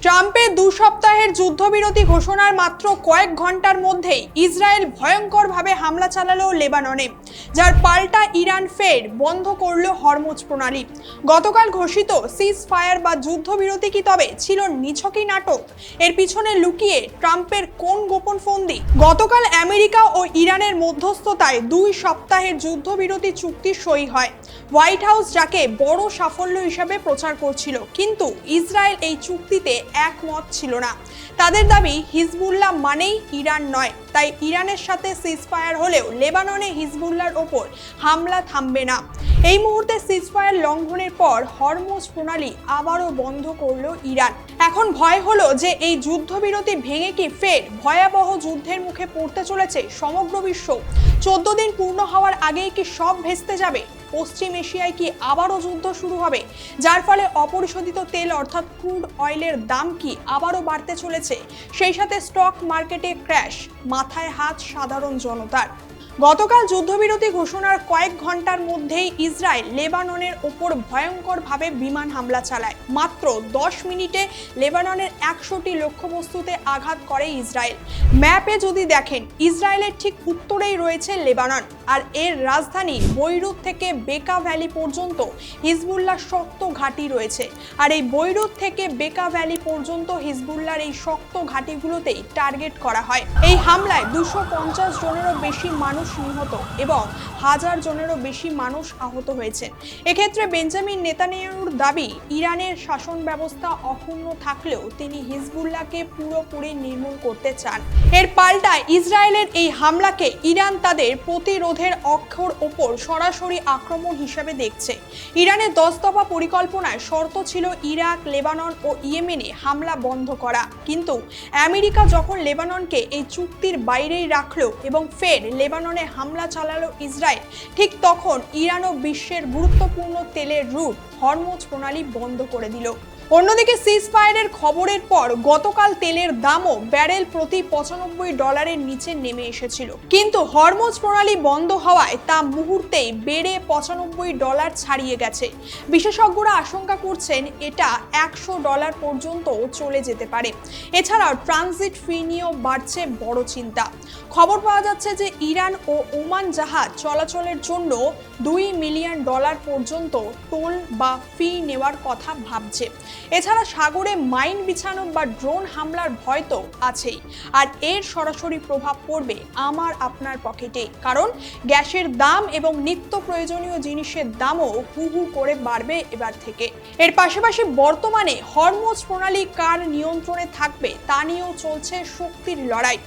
ট্রাম্পের 2 সপ্তাহের যুদ্ধবিরতি ঘোষণার মাত্র কয়েক ঘন্টার মধ্যেই ইসরায়েল ভয়ঙ্করভাবে হামলা চালালো লেবাননে, যার পাল্টা ইরান ফের বন্ধ করল হরমুজ প্রণালী। গতকাল ঘোষিত সিজ ফায়ার বা যুদ্ধবিরতি কি তবে ছিল নিছকই নাটক? এর পিছনে লুকিয়ে ট্রাম্পের কোন গোপন ফন্দি? গতকাল আমেরিকা ও ইরানের মধ্যস্থতায় 2 সপ্তাহের যুদ্ধবিরতি চুক্তি সই হয়। হোয়াইট হাউস যাকে বড় সাফল্য হিসেবে প্রচার করছিল, কিন্তু ইসরায়েল এই চুক্তিতে একমত ছিল না। তাদের দাবি হিজবুল্লাহ মানেই ইরান নয়, তাই ইরানের সাথে সিজফায়ার হলেও লেবাননে হিজবুল্লাহর ওপর হামলা থামবে না। এই মুহূর্তে সিজফায়ার লঙ্ঘনের পর হরমুজ প্রণালী আবারও বন্ধ করলো ইরান। এখন ভয় হলো যে এই যুদ্ধবিরতি ভেঙে কি ফের ভয়াবহ যুদ্ধের মুখে পড়তে চলেছে সমগ্র বিশ্ব? 14 দিন পূর্ণ হওয়ার আগেই কি সব ভেস্তে যাবে? পশ্চিম এশিয়ায় কি আবারও যুদ্ধ শুরু হবে, যার ফলে অপরিশোধিত তেল অর্থাৎ ক্রুড অয়েলের দাম কি আবারও বাড়তে চলেছে? সেই সাথে স্টক মার্কেটে ক্র্যাশ, মাথায় হাত সাধারণ জনতার। গতকাল যুদ্ধবিরতি ঘোষণার কয়েক ঘন্টার মধ্যেই ইসরায়েল লেবাননের ওপর ভয়ঙ্করভাবে বিমান হামলা চালায়। মাত্র 10 মিনিটে লেবাননের 100টি লক্ষ্যবস্তুতে আঘাত করে ইসরায়েল। ম্যাপে যদি দেখেন, ইসরায়েলের ঠিক উত্তরেই রয়েছে লেবানন, আর এর রাজধানী বৈরুত থেকে বেকা ভ্যালি পর্যন্ত হিজবুল্লাহ শক্ত ঘাঁটি রয়েছে। আর এই বৈরুত থেকে বেকা ভ্যালি পর্যন্ত হিজবুল্লাহর এই শক্ত ঘাঁটিগুলোতেই টার্গেট করা হয়। এই হামলায় 250 জনেরও বেশি মানুষ নিহত এবং 1000 জনেরও বেশি মানুষ আহত হয়েছেন। এক্ষেত্রে বেঞ্জামিন নেতানিয়াহুর দাবি, ইরানের শাসন ব্যবস্থা অক্ষুণ্ণ থাকলেও তিনি হিজবুল্লাহকে পুরোপুরি নির্মূল করতে চান। এর পাল্টায় ইসরায়েলের এই হামলাকে ইরান তাদের প্রতিরোধের অক্ষর ওপর সরাসরি আক্রমণ হিসেবে দেখছে। ইরানের 10 দফা পরিকল্পনায় শর্ত ছিল ইরাক, লেবানন ও ইয়েমেনে হামলা বন্ধ করা, কিন্তু আমেরিকা যখন লেবাননকে এই চুক্তির বাইরেই রাখলো এবং ফের লেবাননে হামলা চালালো ইসরায়েল, ঠিক তখন ইরানও বিশ্বের গুরুত্বপূর্ণ তেলের রুট হরমুজ প্রণালী বন্ধ করে দিল। অন্যদিকে সিজফায়ারের খবরের পর গতকাল তেলের দামও ব্যারেল প্রতি $95 নিচে নেমে এসেছিল, কিন্তু হরমুজ প্রণালী বন্ধ হওয়ায় তা মুহূর্তেই বেড়ে $95 ছাড়িয়ে গেছে। বিশেষজ্ঞরা আশঙ্কা করছেন এটা $100 পর্যন্ত চলে যেতে পারে। এছাড়াও ট্রানজিট ফি নিয়েও বাড়ছে বড় চিন্তা। খবর পাওয়া যাচ্ছে যে ইরান ও ওমান জাহাজ চলাচলের জন্য $2 মিলিয়ন পর্যন্ত টোল বা ফি নেওয়ার কথা ভাবছে। এছাড়া সাগরে মাইন বিছানো বা ড্রোন হামলার ভয় তো আছেই, আর এর সরাসরি প্রভাব পড়বে আমার আপনার পকেটে, কারণ গ্যাসের দাম এবং নিত্য প্রয়োজনীয় জিনিসের দামও হু হু করে বাড়বে এবার থেকে। এর পাশাপাশি বর্তমানে হরমুজ প্রণালী কার নিয়ন্ত্রণে থাকবে তা নিয়েও চলছে শক্তির লড়াই।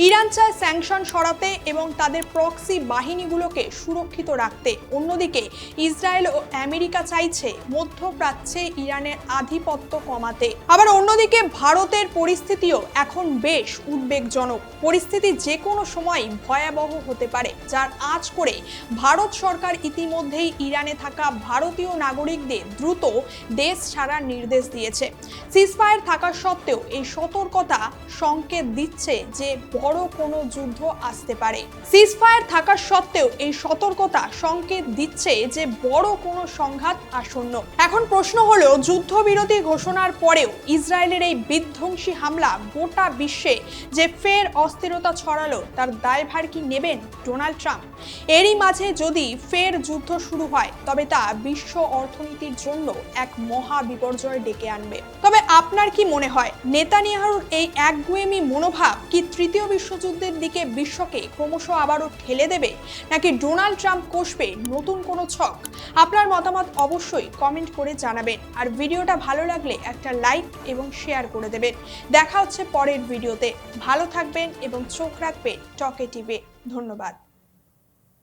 ইরান চায় স্যাংশন সরাতে এবং তাদের প্রক্সি বাহিনীগুলোকে সুরক্ষিত রাখতে। অন্যদিকে ইসরায়েল ও আমেরিকা চাইছে মধ্যপ্রাচ্যে ইরানের আধিপত্য কমাতে। আবার অন্যদিকে ভারতের পরিস্থিতিও এখন বেশ উদ্বেগজনক। পরিস্থিতি যে কোনো সময় ভয়াবহ হতে পারে, যার আঁচ করে ভারত সরকার ইতিমধ্যেই ইরানে থাকা ভারতীয় নাগরিকদের দ্রুত দেশ ছাড়ার নির্দেশ দিয়েছে। সিজফায়ার থাকা সত্ত্বেও এই সতর্কতা সংকেত দিচ্ছে যে বড় কোনো যুদ্ধ আসতে পারে। সিজফায়ার থাকা সত্ত্বেও এই সতর্কতা সংকেত দিচ্ছে যে বড় কোনো সংঘাত আসন্ন। এখন প্রশ্ন হলো, যুদ্ধবিরতি ঘোষণার পরেও ইসরায়েলের এই বিধ্বংসী হামলা গোটা বিশ্বে যে ফের অস্থিরতা ছড়ালো, তার দায়ভার কি নেবেন ডোনাল্ড ট্রাম্প? এরই মাঝে যদি ফের যুদ্ধ শুরু হয়, তবে তা বিশ্ব অর্থনীতির জন্য এক মহা বিপর্যয় ডেকে আনবে। তবে আপনার কি মনে হয়, নেতানিয়াহুর এই একগুঁয়েমি মনোভাব কি তৃতীয় বিশ্বযুদ্ধের দিকে বিশ্বকে ক্রমশ আবারও ঠেলে দেবে, নাকি ডোনাল্ড ট্রাম্প কষবে নতুন কোনো ছক? আপনার মতামত অবশ্যই কমেন্ট করে জানাবেন, আর ভিডিওটা ভালো লাগলে একটা লাইক এবং শেয়ার করে দেবেন। দেখা হচ্ছে পরের ভিডিওতে। ভালো থাকবেন এবং চোখ রাখবেন টকে টিভি। ধন্যবাদ।